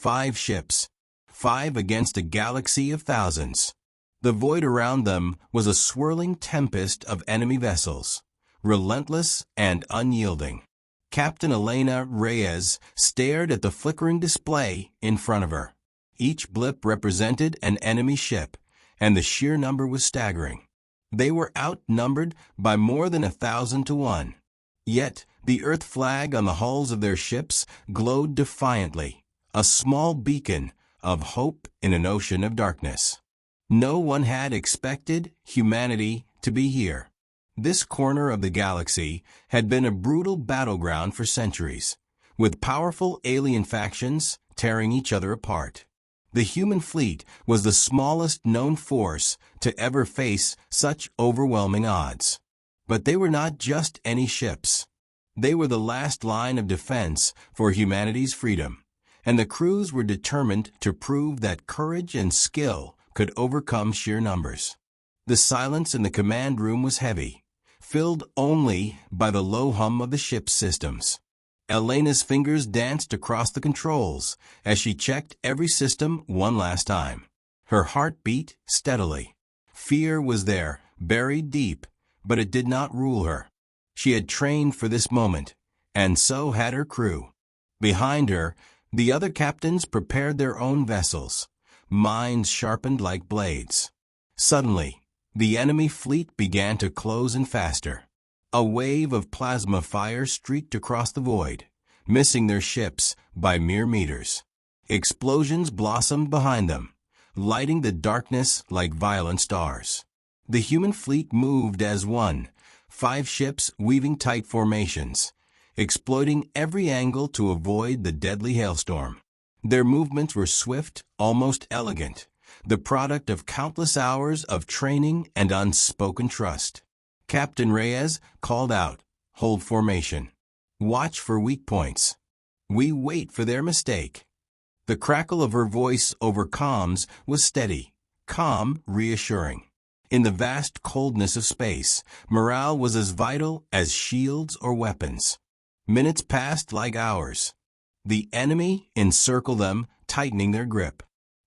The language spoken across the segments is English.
5 ships. 5 against a galaxy of thousands. The void around them was a swirling tempest of enemy vessels, relentless and unyielding. Captain Elena Reyes stared at the flickering display in front of her. Each blip represented an enemy ship, and the sheer number was staggering. They were outnumbered by more than 1,000 to 1. Yet, the Earth flag on the hulls of their ships glowed defiantly, a small beacon of hope in an ocean of darkness. No one had expected humanity to be here. This corner of the galaxy had been a brutal battleground for centuries, with powerful alien factions tearing each other apart. The human fleet was the smallest known force to ever face such overwhelming odds. But they were not just any ships. They were the last line of defense for humanity's freedom, and the crews were determined to prove that courage and skill could overcome sheer numbers. The silence in the command room was heavy, filled only by the low hum of the ship's systems. Elena's fingers danced across the controls as she checked every system one last time. Her heart beat steadily. Fear was there, buried deep, but it did not rule her. She had trained for this moment, and so had her crew. Behind her, the other captains prepared their own vessels, minds sharpened like blades. Suddenly, the enemy fleet began to close in faster. A wave of plasma fire streaked across the void, missing their ships by mere meters. Explosions blossomed behind them, lighting the darkness like violent stars. The human fleet moved as one, 5 ships weaving tight formations, exploiting every angle to avoid the deadly hailstorm. Their movements were swift, almost elegant, the product of countless hours of training and unspoken trust. Captain Reyes called out, "Hold formation. Watch for weak points. We wait for their mistake." The crackle of her voice over comms was steady, calm, reassuring. In the vast coldness of space, morale was as vital as shields or weapons. Minutes passed like hours. The enemy encircled them, tightening their grip.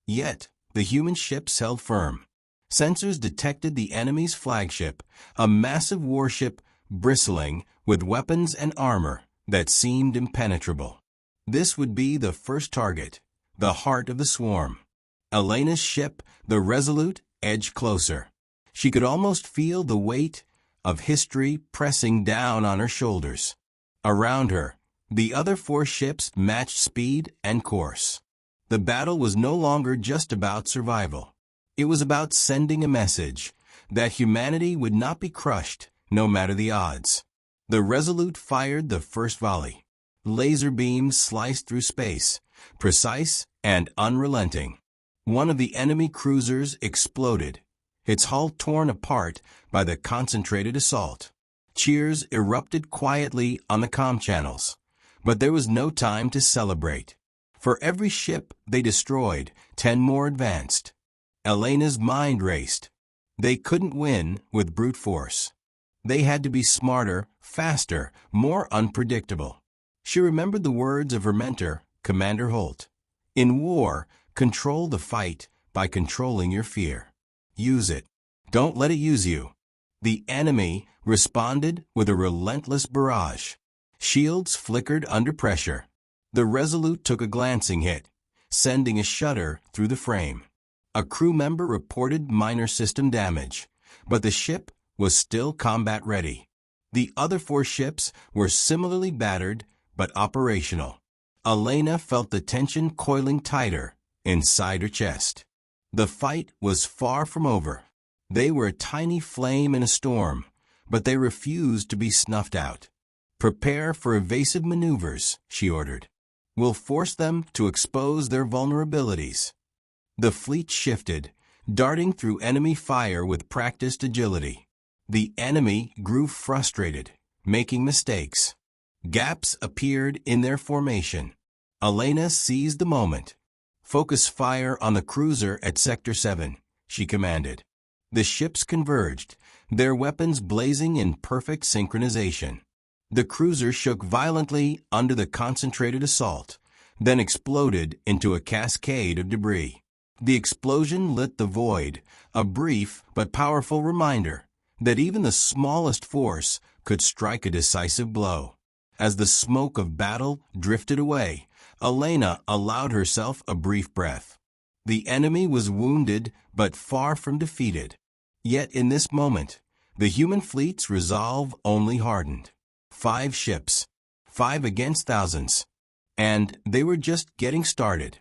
Yet, the human ships held firm. Sensors detected the enemy's flagship, a massive warship bristling with weapons and armor that seemed impenetrable. This would be the first target, the heart of the swarm. Elena's ship, the Resolute, edged closer. She could almost feel the weight of history pressing down on her shoulders. Around her, the other 4 ships matched speed and course. The battle was no longer just about survival. It was about sending a message that humanity would not be crushed, no matter the odds. The Resolute fired the first volley. Laser beams sliced through space, precise and unrelenting. One of the enemy cruisers exploded, its hull torn apart by the concentrated assault. Cheers erupted quietly on the comm channels, but there was no time to celebrate. For every ship they destroyed, 10 more advanced. Elena's mind raced. They couldn't win with brute force. They had to be smarter, faster, more unpredictable. She remembered the words of her mentor, Commander Holt. In war, control the fight by controlling your fear. Use it. Don't let it use you. The enemy responded with a relentless barrage. Shields flickered under pressure. The Resolute took a glancing hit, sending a shudder through the frame. A crew member reported minor system damage, but the ship was still combat ready. The other 4 ships were similarly battered but operational. Elena felt the tension coiling tighter inside her chest. The fight was far from over. They were a tiny flame in a storm, but they refused to be snuffed out. "Prepare for evasive maneuvers," she ordered. "We'll force them to expose their vulnerabilities." The fleet shifted, darting through enemy fire with practiced agility. The enemy grew frustrated, making mistakes. Gaps appeared in their formation. Elena seized the moment. "Focus fire on the cruiser at Sector 7, she commanded. The ships converged, their weapons blazing in perfect synchronization. The cruiser shook violently under the concentrated assault, then exploded into a cascade of debris. The explosion lit the void, a brief but powerful reminder that even the smallest force could strike a decisive blow. As the smoke of battle drifted away, Elena allowed herself a brief breath. The enemy was wounded but far from defeated. Yet in this moment, the human fleet's resolve only hardened. 5 ships, 5 against thousands, and they were just getting started.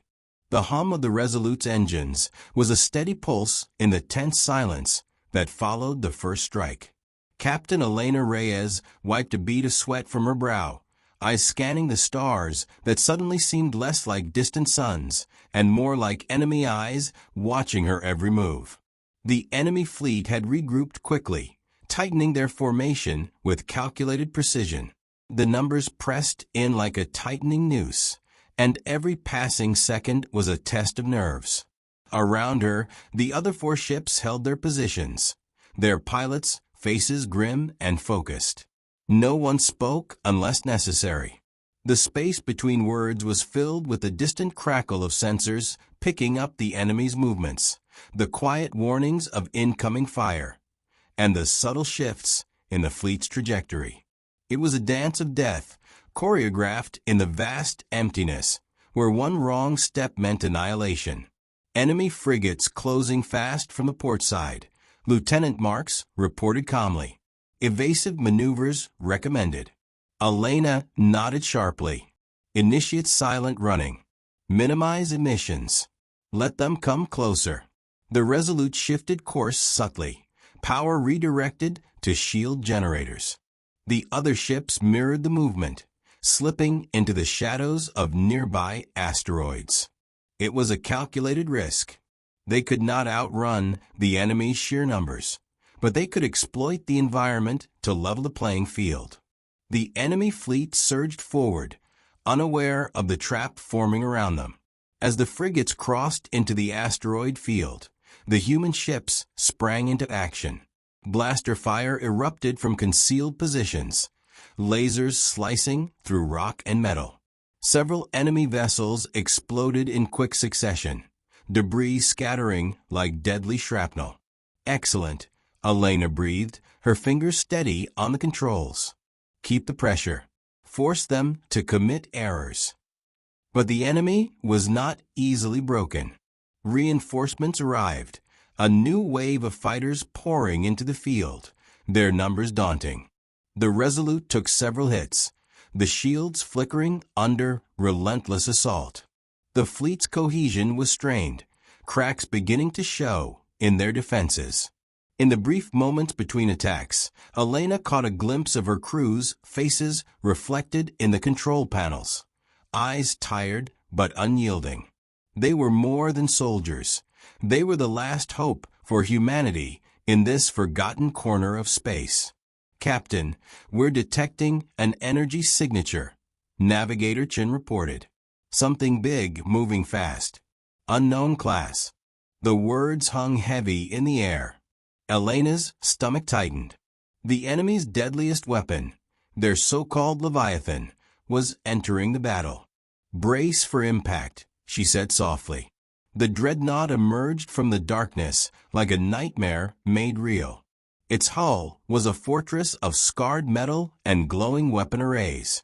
The hum of the Resolute's engines was a steady pulse in the tense silence that followed the first strike. Captain Elena Reyes wiped a bead of sweat from her brow, eyes scanning the stars that suddenly seemed less like distant suns and more like enemy eyes watching her every move. The enemy fleet had regrouped quickly, tightening their formation with calculated precision. The numbers pressed in like a tightening noose, and every passing second was a test of nerves. Around her, the other 4 ships held their positions, their pilots' faces grim and focused. No one spoke unless necessary. The space between words was filled with the distant crackle of sensors picking up the enemy's movements, the quiet warnings of incoming fire, and the subtle shifts in the fleet's trajectory. It was a dance of death, choreographed in the vast emptiness, where one wrong step meant annihilation. Enemy frigates closing fast from the port side. Lieutenant Marks reported calmly. Evasive maneuvers recommended. Elena nodded sharply. Initiate silent running. Minimize emissions. Let them come closer. The Resolute shifted course subtly, power redirected to shield generators. The other ships mirrored the movement, slipping into the shadows of nearby asteroids. It was a calculated risk. They could not outrun the enemy's sheer numbers, but they could exploit the environment to level the playing field. The enemy fleet surged forward, unaware of the trap forming around them. As the frigates crossed into the asteroid field, the human ships sprang into action. Blaster fire erupted from concealed positions, lasers slicing through rock and metal. Several enemy vessels exploded in quick succession, debris scattering like deadly shrapnel. Excellent, Elena breathed, her fingers steady on the controls. Keep the pressure. Force them to commit errors. But the enemy was not easily broken. Reinforcements arrived, a new wave of fighters pouring into the field, their numbers daunting. The Resolute took several hits, the shields flickering under relentless assault. The fleet's cohesion was strained, cracks beginning to show in their defenses. In the brief moments between attacks, Elena caught a glimpse of her crew's faces reflected in the control panels, eyes tired but unyielding. They were more than soldiers. They were the last hope for humanity in this forgotten corner of space. Captain, we're detecting an energy signature, Navigator Chin reported. Something big moving fast. Unknown class. The words hung heavy in the air. Elena's stomach tightened. The enemy's deadliest weapon, their so-called Leviathan, was entering the battle. Brace for impact, she said softly. The dreadnought emerged from the darkness like a nightmare made real. Its hull was a fortress of scarred metal and glowing weapon arrays.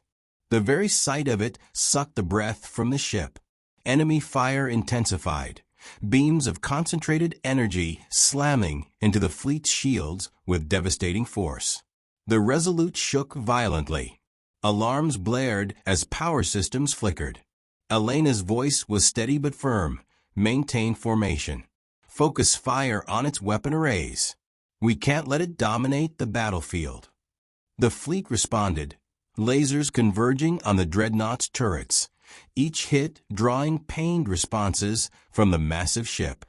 The very sight of it sucked the breath from the ship. Enemy fire intensified, beams of concentrated energy slamming into the fleet's shields with devastating force. The Resolute shook violently. Alarms blared as power systems flickered. Elena's voice was steady but firm. Maintain formation. Focus fire on its weapon arrays. We can't let it dominate the battlefield. The fleet responded, lasers converging on the dreadnought's turrets, each hit drawing pained responses from the massive ship.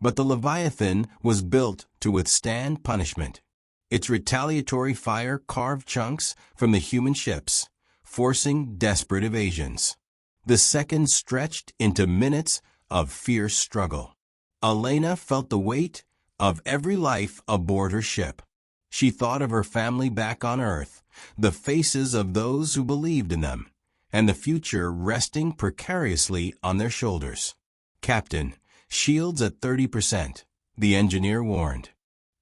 But the Leviathan was built to withstand punishment. Its retaliatory fire carved chunks from the human ships, forcing desperate evasions. The seconds stretched into minutes of fierce struggle. Elena felt the weight of every life aboard her ship. She thought of her family back on Earth, the faces of those who believed in them, and the future resting precariously on their shoulders. "Captain, shields at 30%, the engineer warned.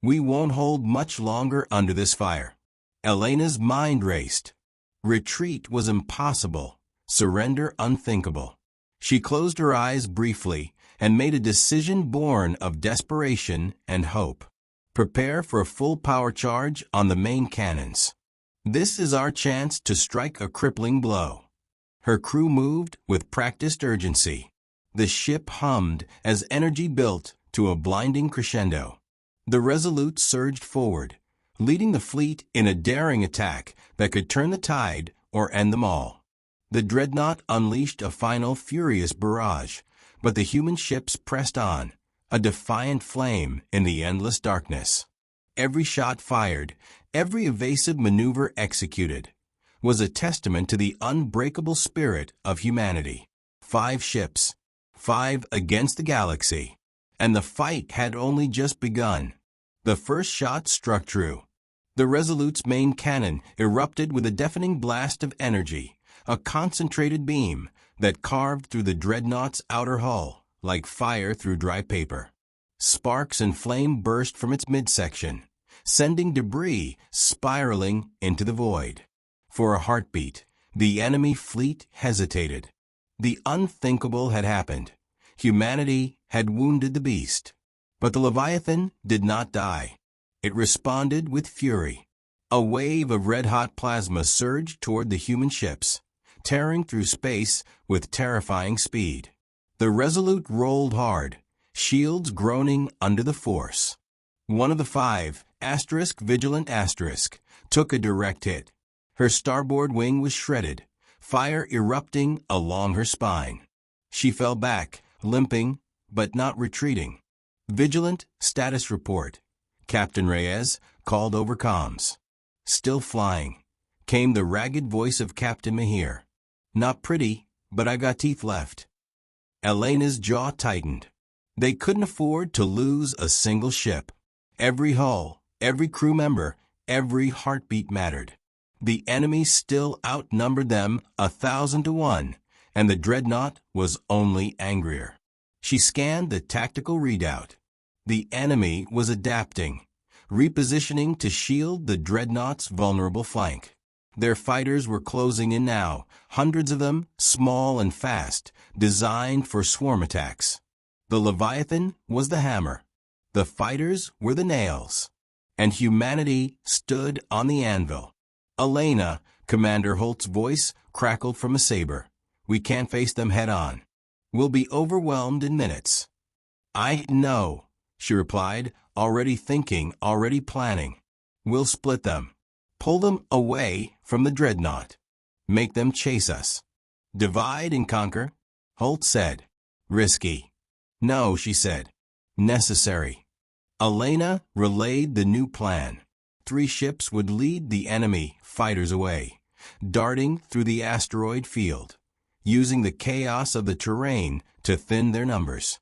"We won't hold much longer under this fire." Elena's mind raced. Retreat was impossible, surrender unthinkable. She closed her eyes briefly and made a decision born of desperation and hope. "Prepare for a full power charge on the main cannons. This is our chance to strike a crippling blow." Her crew moved with practiced urgency. The ship hummed as energy built to a blinding crescendo. The Resolute surged forward, leading the fleet in a daring attack that could turn the tide or end them all. The Dreadnought unleashed a final furious barrage, but the human ships pressed on, a defiant flame in the endless darkness. Every shot fired, every evasive maneuver executed, was a testament to the unbreakable spirit of humanity. 5 ships, 5 against the galaxy, and the fight had only just begun. The first shot struck true. The Resolute's main cannon erupted with a deafening blast of energy, a concentrated beam that carved through the Dreadnought's outer hull like fire through dry paper. Sparks and flame burst from its midsection, sending debris spiraling into the void. For a heartbeat, the enemy fleet hesitated. The unthinkable had happened. Humanity had wounded the beast. But the Leviathan did not die. It responded with fury. A wave of red-hot plasma surged toward the human ships, tearing through space with terrifying speed. The Resolute rolled hard, shields groaning under the force. One of the 5, Vigilant *, took a direct hit. Her starboard wing was shredded, fire erupting along her spine. She fell back, limping, but not retreating. "Vigilant, status report," Captain Reyes called over comms. "Still flying," came the ragged voice of Captain Mahir. "Not pretty, but I got teeth left." Elena's jaw tightened. They couldn't afford to lose a single ship. Every hull, every crew member, every heartbeat mattered. The enemy still outnumbered them 1,000 to 1, and the Dreadnought was only angrier. She scanned the tactical readout. The enemy was adapting, repositioning to shield the Dreadnought's vulnerable flank. Their fighters were closing in now, hundreds of them, small and fast, designed for swarm attacks. The Leviathan was the hammer. The fighters were the nails. And humanity stood on the anvil. "Elena," Commander Holt's voice crackled from a saber. "We can't face them head-on. We'll be overwhelmed in minutes." "I know," she replied, already thinking, already planning. "We'll split them. Pull them away from the Dreadnought. Make them chase us. Divide and conquer," Holt said. "Risky." "No," she said. "Necessary." Elena relayed the new plan. 3 ships would lead the enemy fighters away, darting through the asteroid field, using the chaos of the terrain to thin their numbers.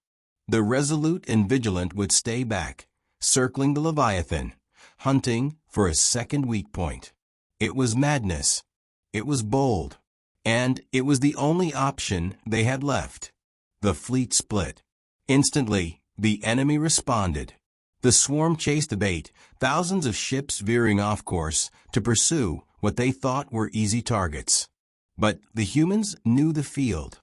The Resolute and Vigilant would stay back, circling the Leviathan, hunting for a second weak point. It was madness. It was bold. And it was the only option they had left. The fleet split. Instantly, the enemy responded. The swarm chased the bait, thousands of ships veering off course to pursue what they thought were easy targets. But the humans knew the field.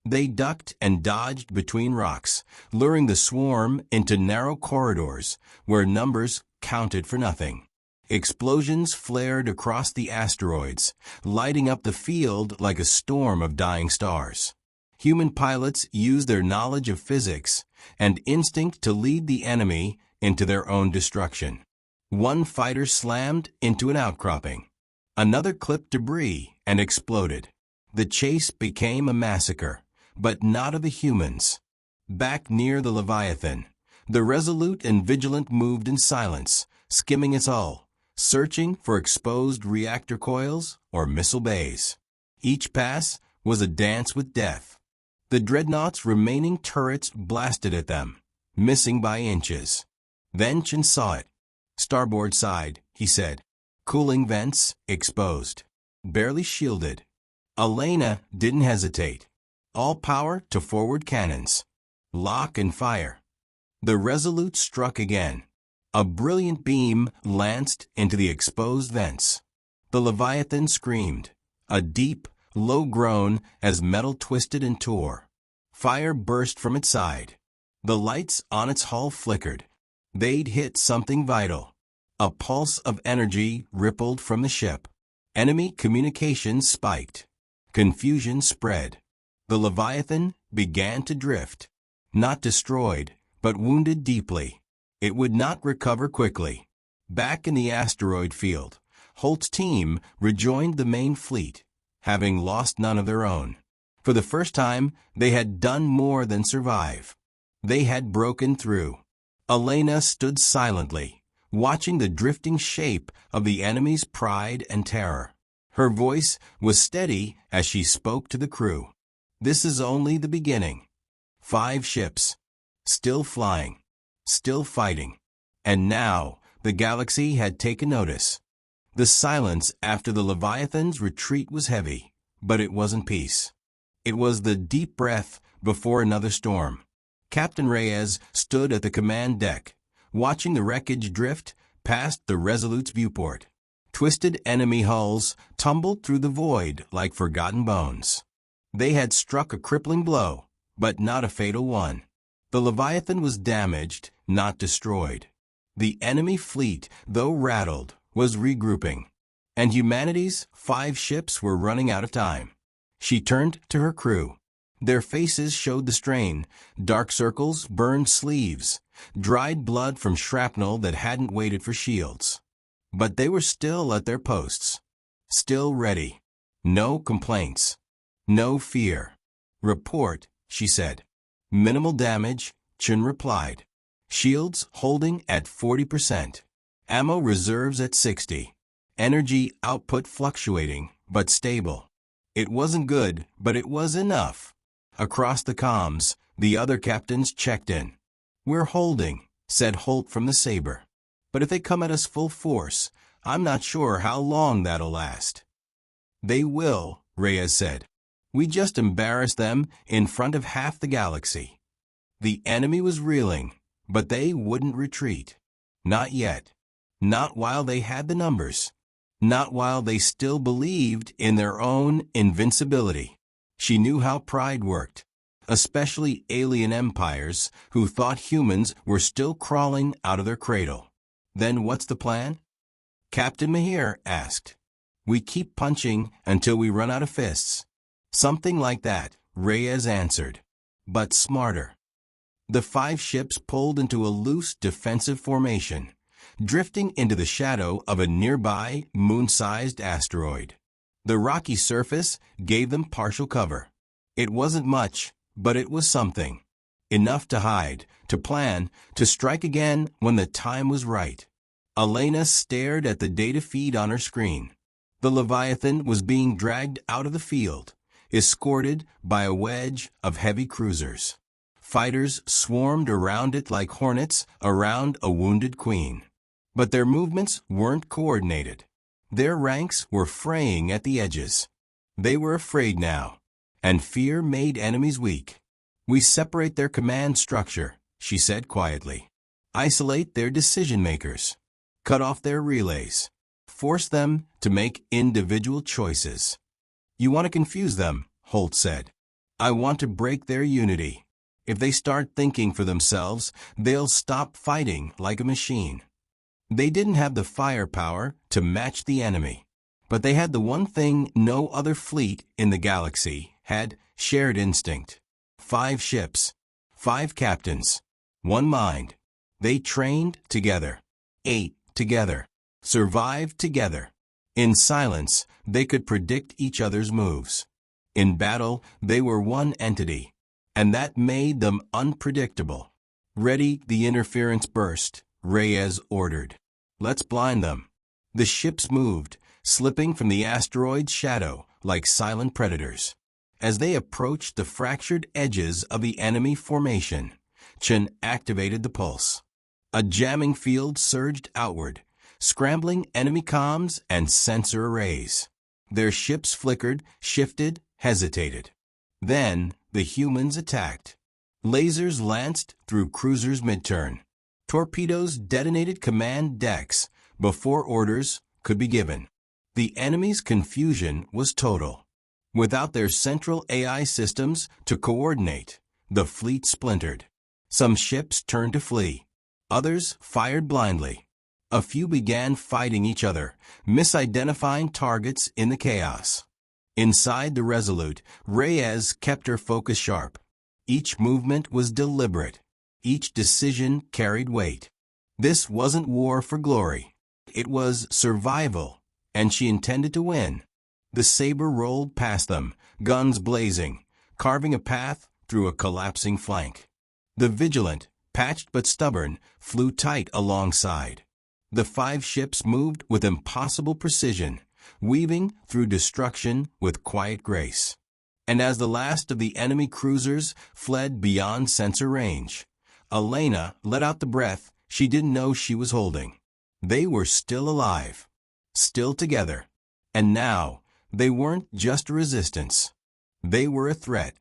They ducked and dodged between rocks, luring the swarm into narrow corridors where numbers counted for nothing. Explosions flared across the asteroids, lighting up the field like a storm of dying stars. Human pilots used their knowledge of physics and instinct to lead the enemy into their own destruction. One fighter slammed into an outcropping. Another clipped debris and exploded. The chase became a massacre, but not of the humans. Back near the Leviathan, the Resolute and Vigilant moved in silence, skimming its hull, searching for exposed reactor coils or missile bays. Each pass was a dance with death. The Dreadnought's remaining turrets blasted at them, missing by inches. Then Chen saw it. "Starboard side," he said. "Cooling vents exposed. Barely shielded." Elena didn't hesitate. All power to forward cannons. Lock and fire. The Resolute struck again. A brilliant beam lanced into the exposed vents. The Leviathan screamed, a deep, low groan as metal twisted and tore. Fire burst from its side. The lights on its hull flickered. They'd hit something vital. A pulse of energy rippled from the ship. Enemy communications spiked. Confusion spread. The Leviathan began to drift. Not destroyed, but wounded deeply. It would not recover quickly. Back in the asteroid field, Holt's team rejoined the main fleet, having lost none of their own. For the first time, they had done more than survive. They had broken through. Elena stood silently, watching the drifting shape of the enemy's pride and terror. Her voice was steady as she spoke to the crew. This is only the beginning. 5 ships. Still flying. Still fighting. And now, the galaxy had taken notice. The silence after the Leviathan's retreat was heavy, but it wasn't peace. It was the deep breath before another storm. Captain Reyes stood at the command deck, watching the wreckage drift past the Resolute's viewport. Twisted enemy hulls tumbled through the void like forgotten bones. They had struck a crippling blow, but not a fatal one. The Leviathan was damaged, not destroyed. The enemy fleet, though rattled, was regrouping, and humanity's 5 ships were running out of time. She turned to her crew. Their faces showed the strain, dark circles, burned sleeves, dried blood from shrapnel that hadn't waited for shields. But they were still at their posts, still ready. No complaints, no fear. Report, she said. Minimal damage, Chun replied. Shields holding at 40%. Ammo reserves at 60. Energy output fluctuating, but stable. It wasn't good, but it was enough. Across the comms, the other captains checked in. We're holding, said Holt from the Saber. But if they come at us full force, I'm not sure how long that'll last. They will, Reyes said. We just embarrassed them in front of half the galaxy. The enemy was reeling, but they wouldn't retreat. Not yet. Not while they had the numbers. Not while they still believed in their own invincibility. She knew how pride worked, especially alien empires who thought humans were still crawling out of their cradle. Then what's the plan? Captain Mahir asked. We keep punching until we run out of fists. Something like that, Reyes answered. But smarter. The 5 ships pulled into a loose defensive formation, drifting into the shadow of a nearby moon-sized asteroid. The rocky surface gave them partial cover. It wasn't much, but it was something. Enough to hide, to plan, to strike again when the time was right. Elena stared at the data feed on her screen. The Leviathan was being dragged out of the field, escorted by a wedge of heavy cruisers. Fighters swarmed around it like hornets around a wounded queen. But their movements weren't coordinated. Their ranks were fraying at the edges. They were afraid now, and fear made enemies weak. We separate their command structure, she said quietly. Isolate their decision-makers. Cut off their relays. Force them to make individual choices. You want to confuse them, Holt said. I want to break their unity. If they start thinking for themselves, they'll stop fighting like a machine. They didn't have the firepower to match the enemy, but they had the one thing no other fleet in the galaxy had: shared instinct. 5 ships, 5 captains, 1 mind. They trained together, ate together, survived together. In silence, they could predict each other's moves. In battle, they were one entity, and that made them unpredictable. Ready the interference burst, Reyes ordered. Let's blind them. The ships moved, slipping from the asteroid's shadow like silent predators. As they approached the fractured edges of the enemy formation, Chen activated the pulse. A jamming field surged outward, scrambling enemy comms and sensor arrays. Their ships flickered, shifted, hesitated. Then the humans attacked. Lasers lanced through cruisers mid-turn. Torpedoes detonated command decks before orders could be given. The enemy's confusion was total. Without their central AI systems to coordinate, the fleet splintered. Some ships turned to flee. Others fired blindly. A few began fighting each other, misidentifying targets in the chaos. Inside the Resolute, Reyes kept her focus sharp. Each movement was deliberate. Each decision carried weight. This wasn't war for glory. It was survival, and she intended to win. The saber rolled past them, guns blazing, carving a path through a collapsing flank. The Vigilant, patched but stubborn, flew tight alongside. The 5 ships moved with impossible precision, weaving through destruction with quiet grace. And as the last of the enemy cruisers fled beyond sensor range, Elena let out the breath she didn't know she was holding. They were still alive, still together. And now, they weren't just a resistance. They were a threat.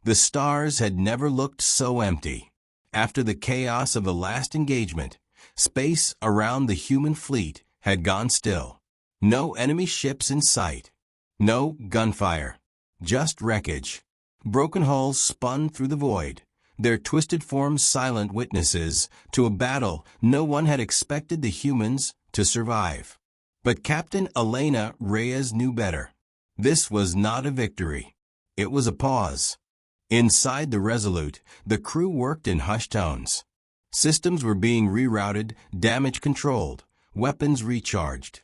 The stars had never looked so empty. After the chaos of the last engagement, space around the human fleet had gone still. No enemy ships in sight. No gunfire. Just wreckage. Broken hulls spun through the void, their twisted forms silent witnesses to a battle no one had expected the humans to survive. But Captain Elena Reyes knew better. This was not a victory. It was a pause. Inside the Resolute, the crew worked in hushed tones. Systems were being rerouted, damage controlled, weapons recharged.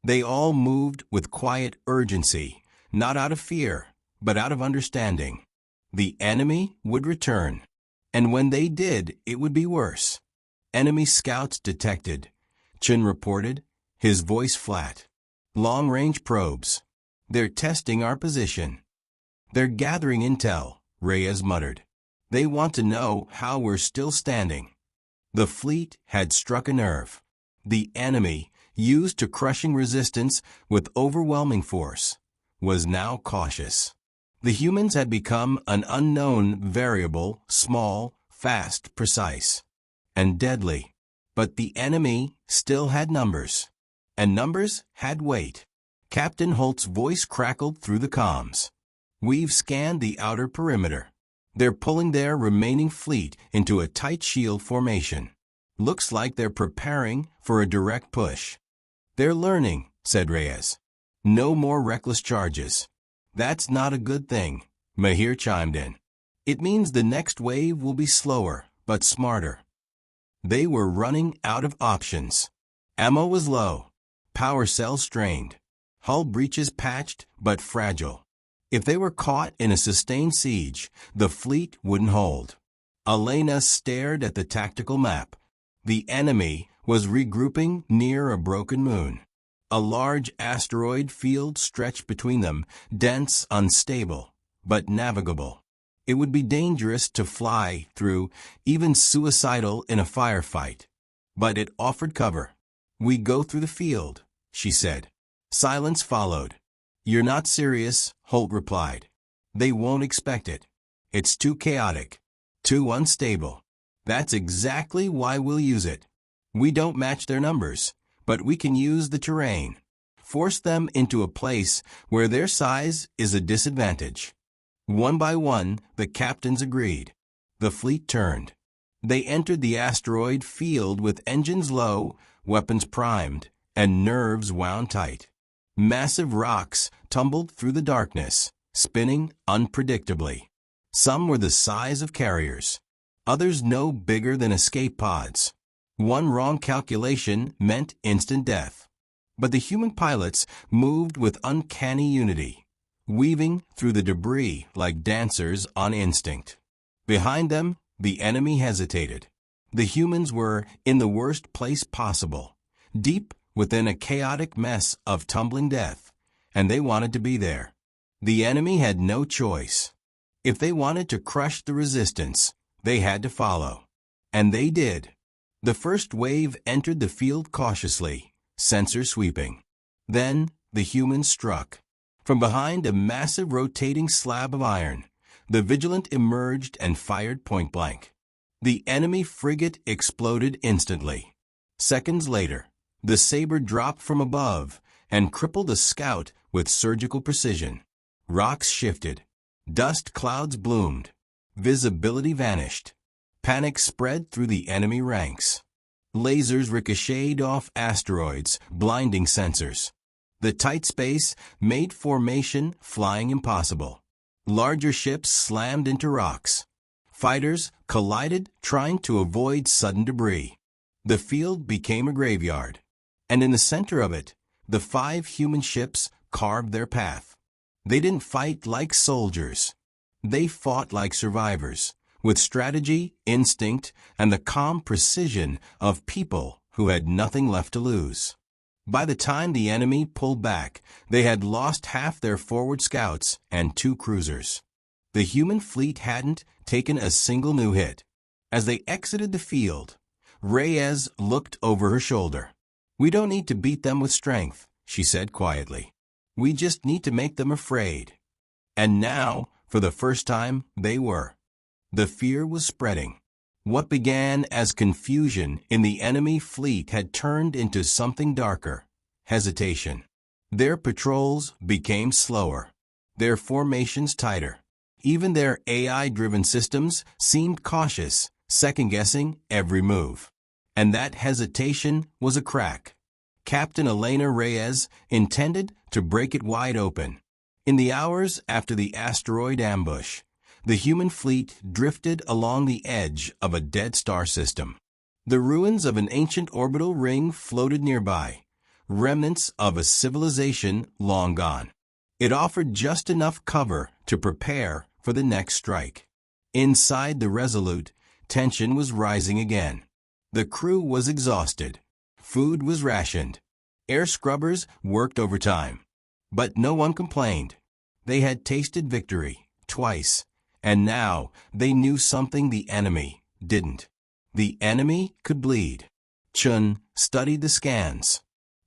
They all moved with quiet urgency, not out of fear, but out of understanding. The enemy would return. And when they did, it would be worse. Enemy scouts detected, Chin reported, his voice flat. Long-range probes. They're testing our position. They're gathering intel, Reyes muttered. They want to know how we're still standing. The fleet had struck a nerve. The enemy, used to crushing resistance with overwhelming force, was now cautious. The humans had become an unknown variable, small, fast, precise, and deadly. But the enemy still had numbers. And numbers had weight. Captain Holt's voice crackled through the comms. We've scanned the outer perimeter. They're pulling their remaining fleet into a tight shield formation. Looks like they're preparing for a direct push. They're learning, said Reyes. No more reckless charges. That's not a good thing, Mahir chimed in. It means the next wave will be slower, but smarter. They were running out of options. Ammo was low. Power cells strained. Hull breaches patched, but fragile. If they were caught in a sustained siege, the fleet wouldn't hold. Elena stared at the tactical map. The enemy was regrouping near a broken moon. A large asteroid field stretched between them, dense, unstable, but navigable. It would be dangerous to fly through, even suicidal in a firefight. But it offered cover. We go through the field, she said. Silence followed. You're not serious, Holt replied. They won't expect it. It's too chaotic, too unstable. That's exactly why we'll use it. We don't match their numbers, but we can use the terrain. Force them into a place where their size is a disadvantage. One by one, the captains agreed. The fleet turned. They entered the asteroid field with engines low, weapons primed, and nerves wound tight. Massive rocks tumbled through the darkness, spinning unpredictably. Some were the size of carriers. Others no bigger than escape pods. One wrong calculation meant instant death. But the human pilots moved with uncanny unity, weaving through the debris like dancers on instinct. Behind them, the enemy hesitated. The humans were in the worst place possible, deep within a chaotic mess of tumbling death, and they wanted to be there. The enemy had no choice. If they wanted to crush the resistance, they had to follow. And they did. The first wave entered the field cautiously, sensor sweeping. Then the humans struck. From behind a massive rotating slab of iron, the Vigilant emerged and fired point-blank. The enemy frigate exploded instantly. Seconds later, the saber dropped from above and crippled a scout with surgical precision. Rocks shifted. Dust clouds bloomed. Visibility vanished. Panic spread through the enemy ranks. Lasers ricocheted off asteroids, blinding sensors. The tight space made formation flying impossible. Larger ships slammed into rocks. Fighters collided, trying to avoid sudden debris. The field became a graveyard. And in the center of it, the 5 human ships carved their path. They didn't fight like soldiers. They fought like survivors, with strategy, instinct, and the calm precision of people who had nothing left to lose. By the time the enemy pulled back, they had lost half their forward scouts and 2 cruisers. The human fleet hadn't taken a single new hit. As they exited the field, Reyes looked over her shoulder. "We don't need to beat them with strength," she said quietly. "We just need to make them afraid." And now, for the first time, they were. The fear was spreading. What began as confusion in the enemy fleet had turned into something darker: hesitation. Their patrols became slower, their formations tighter. Even their AI-driven systems seemed cautious, second-guessing every move. And that hesitation was a crack. Captain Elena Reyes intended to break it wide open. In the hours after the asteroid ambush, the human fleet drifted along the edge of a dead star system. The ruins of an ancient orbital ring floated nearby, remnants of a civilization long gone. It offered just enough cover to prepare for the next strike. Inside the Resolute, tension was rising again. The crew was exhausted. Food was rationed. Air scrubbers worked overtime. But no one complained. They had tasted victory twice, and now they knew something the enemy didn't. The enemy could bleed. Chun studied the scans.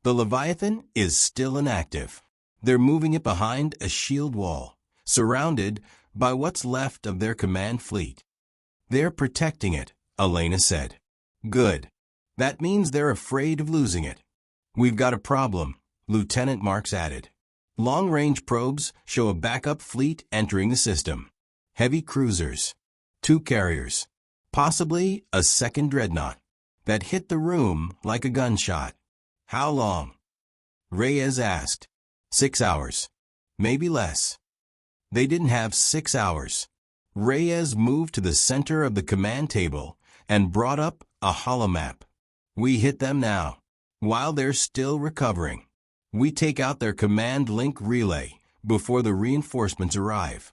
The Leviathan is still inactive. They're moving it behind a shield wall, surrounded by what's left of their command fleet. "They're protecting it," Elena said. "Good. That means they're afraid of losing it." "We've got a problem," Lieutenant Marks added. "Long-range probes show a backup fleet entering the system. Heavy cruisers, 2 carriers, possibly a second dreadnought, that hit the room like a gunshot." "How long?" Reyes asked. 6 hours. Maybe less." They didn't have 6 hours. Reyes moved to the center of the command table and brought up a holomap. "We hit them now, while they're still recovering. We take out their command link relay before the reinforcements arrive."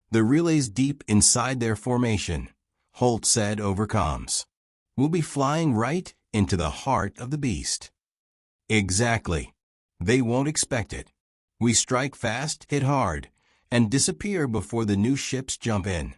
"The relay's deep inside their formation," Holt said over comms. "We'll be flying right into the heart of the beast." "Exactly. They won't expect it. We strike fast, hit hard, and disappear before the new ships jump in."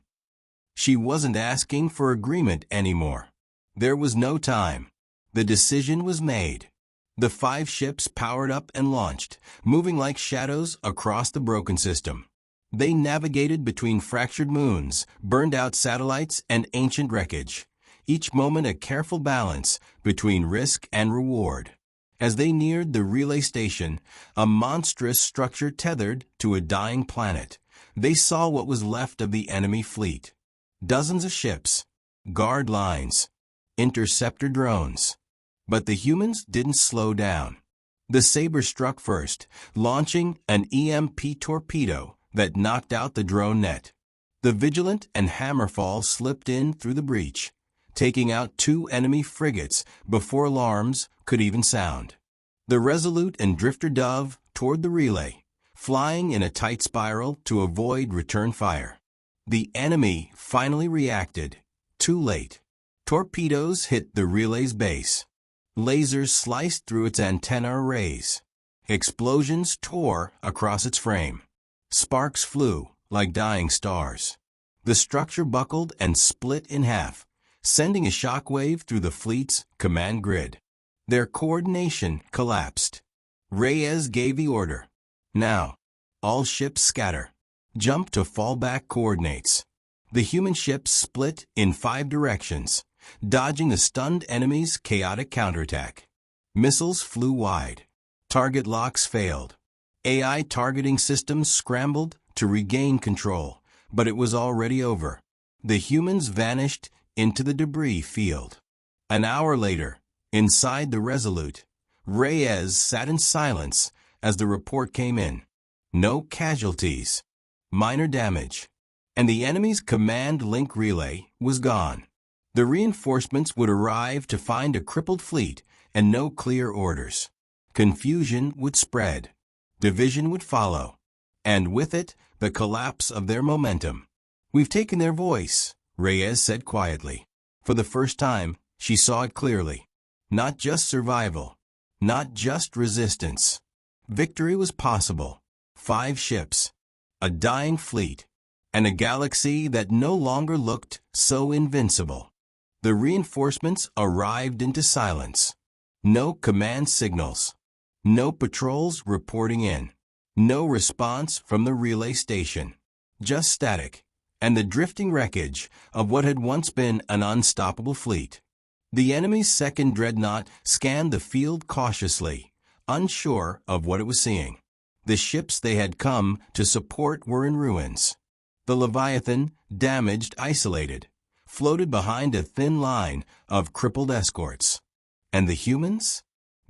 She wasn't asking for agreement anymore. There was no time. The decision was made. The 5 ships powered up and launched, moving like shadows across the broken system. They navigated between fractured moons, burned-out satellites, and ancient wreckage, each moment a careful balance between risk and reward. As they neared the relay station, a monstrous structure tethered to a dying planet, they saw what was left of the enemy fleet. Dozens of ships, guard lines, interceptor drones. But the humans didn't slow down. The Saber struck first, launching an EMP torpedo that knocked out the drone net. The Vigilant and Hammerfall slipped in through the breach, taking out 2 enemy frigates before alarms could even sound. The Resolute and Drifter dove toward the relay, flying in a tight spiral to avoid return fire. The enemy finally reacted, too late. Torpedoes hit the relay's base. Lasers sliced through its antenna arrays. Explosions tore across its frame. Sparks flew like dying stars. The structure buckled and split in half, sending a shockwave through the fleet's command grid. Their coordination collapsed. Reyes gave the order. "Now." all ships scatter. Jump to fallback coordinates. The human ships split in 5 directions, dodging the stunned enemy's chaotic counterattack. Missiles flew wide. Target locks failed. AI targeting systems scrambled to regain control, but it was already over. The humans vanished into the debris field. An hour later, inside the Resolute, Reyes sat in silence as the report came in. No casualties. Minor damage. And the enemy's command link relay was gone. The reinforcements would arrive to find a crippled fleet and no clear orders. Confusion would spread. Division would follow. And with it, the collapse of their momentum. "We've taken their voice," Reyes said quietly. For the first time, she saw it clearly. Not just survival. Not just resistance. Victory was possible. 5 ships. A dying fleet. And a galaxy that no longer looked so invincible. The reinforcements arrived into silence. No command signals. No patrols reporting in. No response from the relay station. Just static, and the drifting wreckage of what had once been an unstoppable fleet. The enemy's second dreadnought scanned the field cautiously, unsure of what it was seeing. The ships they had come to support were in ruins. The Leviathan, damaged, isolated, floated behind a thin line of crippled escorts. And the humans?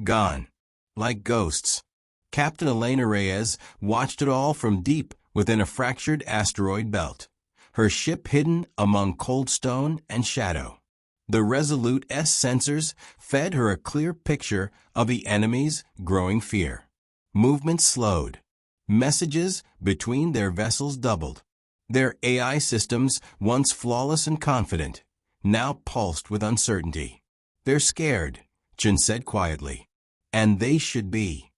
Gone. Like ghosts. Captain Elena Reyes watched it all from deep within a fractured asteroid belt, her ship hidden among cold stone and shadow. The Resolute S sensors fed her a clear picture of the enemy's growing fear. Movement slowed. Messages between their vessels doubled. Their AI systems, once flawless and confident, now pulsed with uncertainty. "They're scared," Chen said quietly. "And they should be."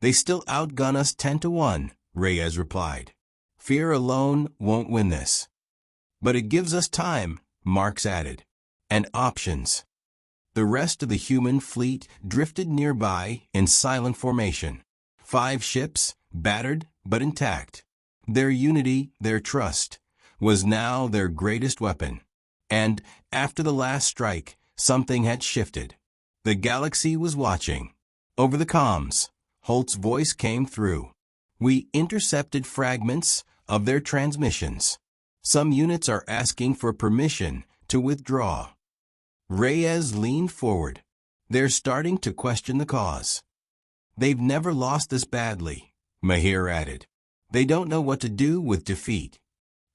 "They still outgun us 10-1, Reyes replied. "Fear alone won't win this." "But it gives us time," Marks added. "And options." The rest of the human fleet drifted nearby in silent formation. 5 ships, battered but intact. Their unity, their trust, was now their greatest weapon. And, after the last strike, something had shifted. The galaxy was watching. Over the comms, Holt's voice came through. "We intercepted fragments of their transmissions. Some units are asking for permission to withdraw." Reyes leaned forward. "They're starting to question the cause." "They've never lost this badly," Mahir added. "They don't know what to do with defeat."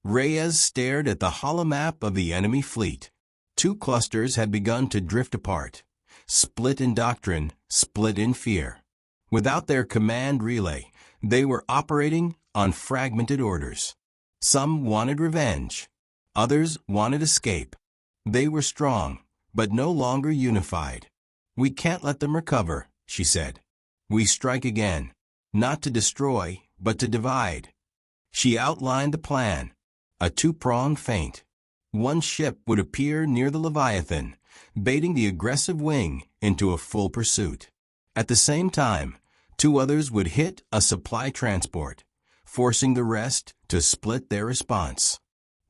Reyes stared at the holomap of the enemy fleet. 2 clusters had begun to drift apart, split in doctrine, split in fear. Without their command relay, they were operating on fragmented orders. Some wanted revenge. Others wanted escape. They were strong, but no longer unified. "We can't let them recover," she said. "We strike again, not to destroy, but to divide." She outlined the plan, a 2-pronged feint. 1 ship would appear near the Leviathan, baiting the aggressive wing into a full pursuit. At the same time, 2 others would hit a supply transport, forcing the rest to split their response.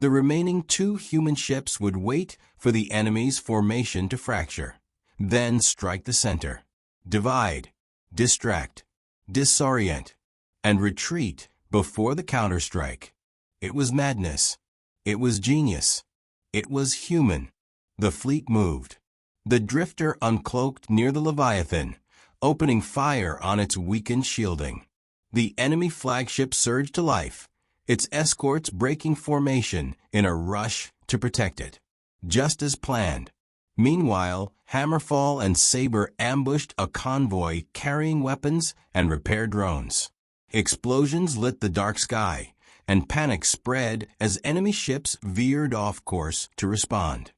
The remaining 2 human ships would wait for the enemy's formation to fracture, then strike the center, divide, distract, disorient, and retreat before the counterstrike. It was madness. It was genius. It was human. The fleet moved. The drifter uncloaked near the Leviathan, opening fire on its weakened shielding. The enemy flagship surged to life, its escorts breaking formation in a rush to protect it. Just as planned. Meanwhile, Hammerfall and Saber ambushed a convoy carrying weapons and repair drones. Explosions lit the dark sky, and panic spread as enemy ships veered off course to respond.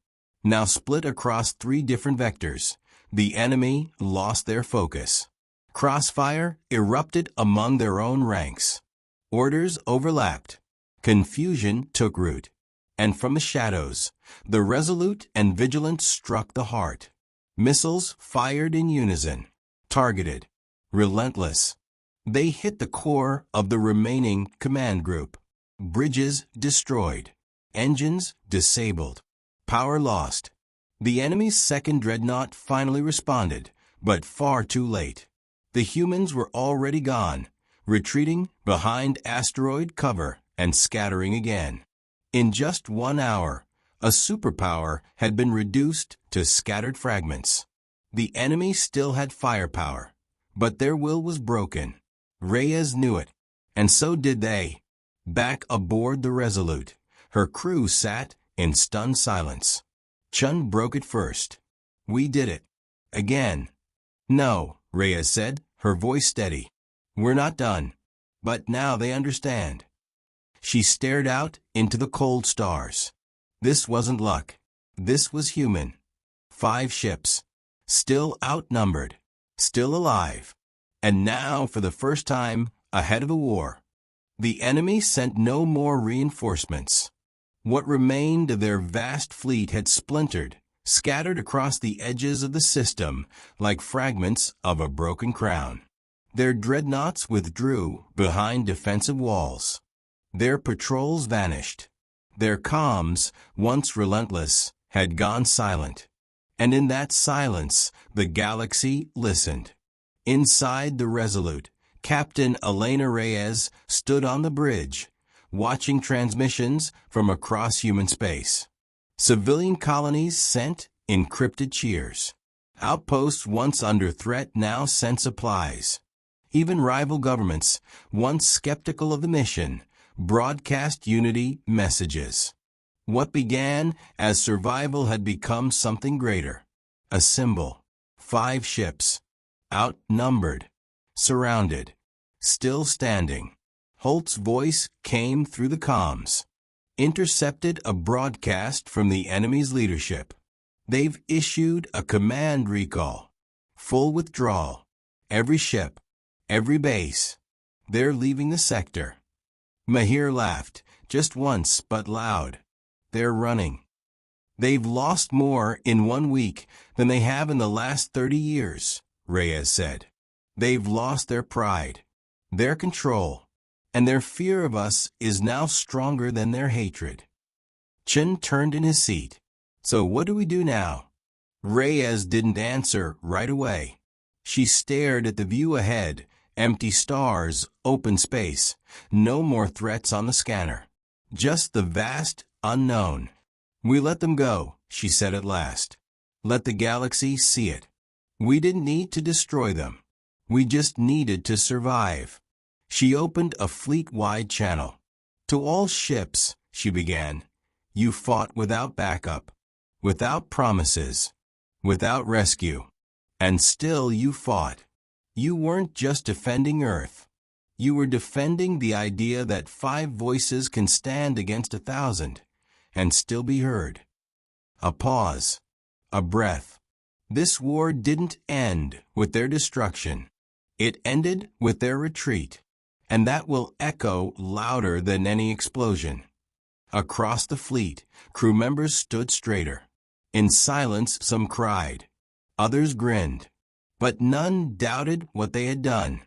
Now split across 3 different vectors, the enemy lost their focus. Crossfire erupted among their own ranks. Orders overlapped. Confusion took root. And from the shadows, the Resolute and Vigilant struck the heart. Missiles fired in unison. Targeted. Relentless. They hit the core of the remaining command group. Bridges destroyed. Engines disabled. Power lost. The enemy's second dreadnought finally responded, but far too late. The humans were already gone, retreating behind asteroid cover and scattering again. In just 1 hour, a superpower had been reduced to scattered fragments. The enemy still had firepower, but their will was broken. Reyes knew it, and so did they. Back aboard the Resolute, her crew sat in stunned silence. Chun broke it first. "We did it. Again." "No," Reyes said, her voice steady. "We're not done. But now they understand." She stared out into the cold stars. This wasn't luck. This was human. 5 ships. Still outnumbered. Still alive. And now, for the first time, ahead of a war. The enemy sent no more reinforcements. What remained of their vast fleet had splintered, scattered across the edges of the system like fragments of a broken crown. Their dreadnoughts withdrew behind defensive walls. Their patrols vanished. Their comms, once relentless, had gone silent. And in that silence, the galaxy listened. Inside the Resolute, Captain Elena Reyes stood on the bridge, watching transmissions from across human space. Civilian colonies sent encrypted cheers. Outposts once under threat now sent supplies. Even rival governments, once skeptical of the mission, broadcast unity messages. What began as survival had become something greater. A symbol. 5 ships. Outnumbered. Surrounded. Still standing. Holt's voice came through the comms. Intercepted a broadcast from the enemy's leadership. "They've issued a command recall. Full withdrawal. Every ship. Every base. They're leaving the sector." Mahir laughed, just once but loud. "They're running." "They've lost more in 1 week than they have in the last 30 years, Reyes said. "They've lost their pride, their control, and their fear of us is now stronger than their hatred." Chen turned in his seat. "So what do we do now?" Reyes didn't answer right away. She stared at the view ahead, empty stars, open space, no more threats on the scanner. Just the vast unknown. "We let them go," she said at last. "Let the galaxy see it. We didn't need to destroy them. We just needed to survive." She opened a fleet-wide channel. "To all ships," she began, "you fought without backup, without promises, without rescue. And still you fought. You weren't just defending Earth. You were defending the idea that 5 voices can stand against 1,000 and still be heard." A pause. A breath. This war didn't end with their destruction. It ended with their retreat. And that will echo louder than any explosion. Across the fleet, crew members stood straighter. In silence, some cried. Others grinned. But none doubted what they had done.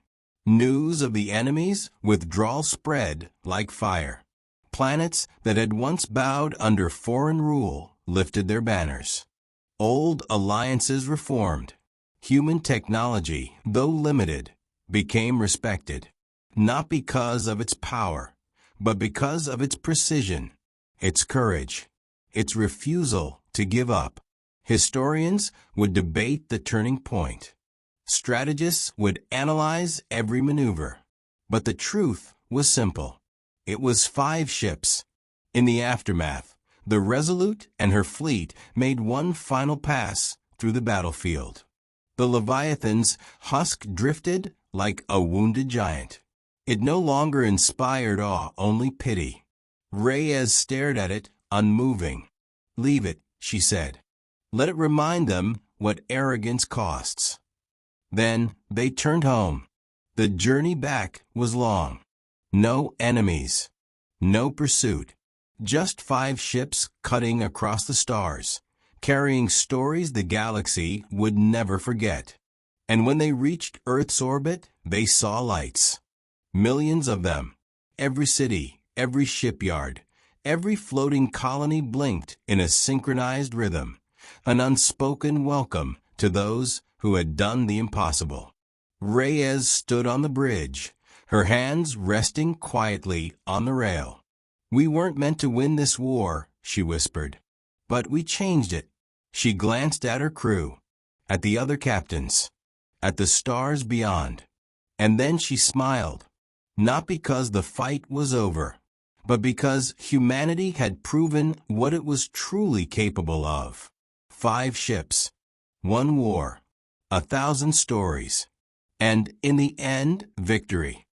News of the enemy's withdrawal spread like fire. Planets that had once bowed under foreign rule lifted their banners. Old alliances reformed. Human technology, though limited, became respected. Not because of its power, but because of its precision, its courage, its refusal to give up. Historians would debate the turning point. Strategists would analyze every maneuver. But the truth was simple. It was 5 ships. In the aftermath, the Resolute and her fleet made one final pass through the battlefield. The Leviathan's husk drifted like a wounded giant. It no longer inspired awe, only pity. Reyes stared at it, unmoving. "Leave it," she said. "Let it remind them what arrogance costs." Then they turned home. The journey back was long. No enemies. No pursuit. Just 5 ships cutting across the stars, carrying stories the galaxy would never forget. And when they reached Earth's orbit, they saw lights. Millions of them. Every city, every shipyard, every floating colony blinked in a synchronized rhythm, an unspoken welcome to those who had done the impossible. Reyes stood on the bridge, her hands resting quietly on the rail. "We weren't meant to win this war," she whispered. "But we changed it." She glanced at her crew, at the other captains, at the stars beyond. And then she smiled, not because the fight was over, but because humanity had proven what it was truly capable of. 5 ships, 1 war, 1,000 stories, and in the end, victory.